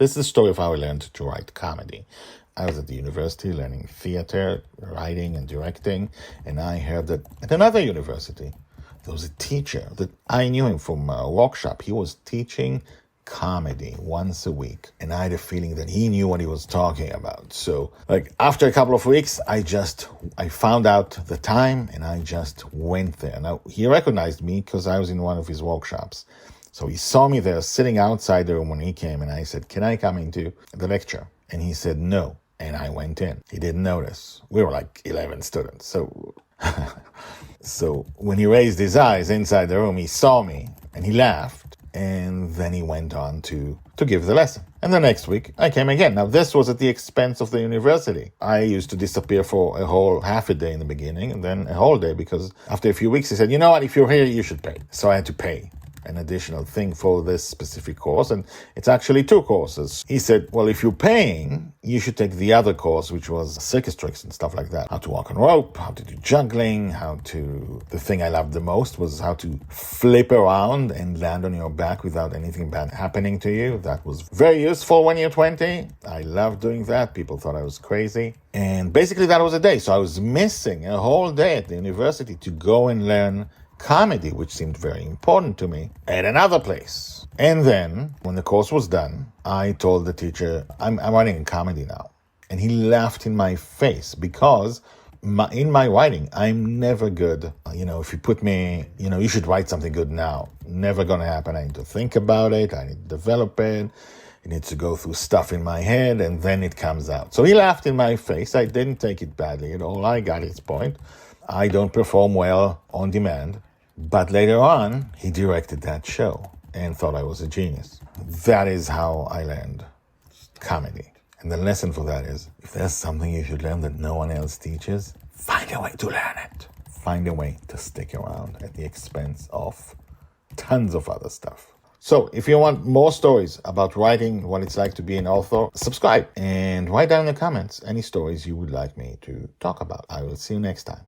This is the story of how I learned to write comedy. I was at the university learning theater, writing, and directing, and I heard that at another university, there was a teacher that I knew him from a workshop. He was teaching comedy once a week, and I had a feeling that he knew what he was talking about. So, after a couple of weeks, I found out the time, and I just went there. Now, he recognized me because I was in one of his workshops. So he saw me there sitting outside the room when he came, and I said, "Can I come into the lecture?" And he said, "No." And I went in. He didn't notice. We were 11 students. So when he raised his eyes inside the room, he saw me and he laughed. And then he went on to give the lesson. And the next week, I came again. Now, this was at the expense of the university. I used to disappear for a whole half a day in the beginning and then a whole day, because after a few weeks, he said, "You know what, if you're here, you should pay." So I had to pay an additional thing for this specific course, and it's actually 2 courses. He said, "Well, if you're paying, you should take the other course, which was circus tricks and stuff like that. How to walk on rope, how to do juggling, the thing I loved the most was how to flip around and land on your back without anything bad happening to you. That was very useful when you're 20. I loved doing that. People thought I was crazy. And basically that was a day. So I was missing a whole day at the university to go and learn comedy, which seemed very important to me, at another place. And then, when the course was done, I told the teacher, I'm writing in comedy now. And he laughed in my face because in my writing, I'm never good. If you put me, you should write something good now. Never gonna happen. I need to think about it. I need to develop it. It needs to go through stuff in my head, and then it comes out. So he laughed in my face. I didn't take it badly at all. I got his point. I don't perform well on demand. But later on, he directed that show and thought I was a genius. That is how I learned comedy. And the lesson for that is, if there's something you should learn that no one else teaches, find a way to learn it. Find a way to stick around at the expense of tons of other stuff. So, if you want more stories about writing, what it's like to be an author, subscribe and write down in the comments any stories you would like me to talk about. I will see you next time.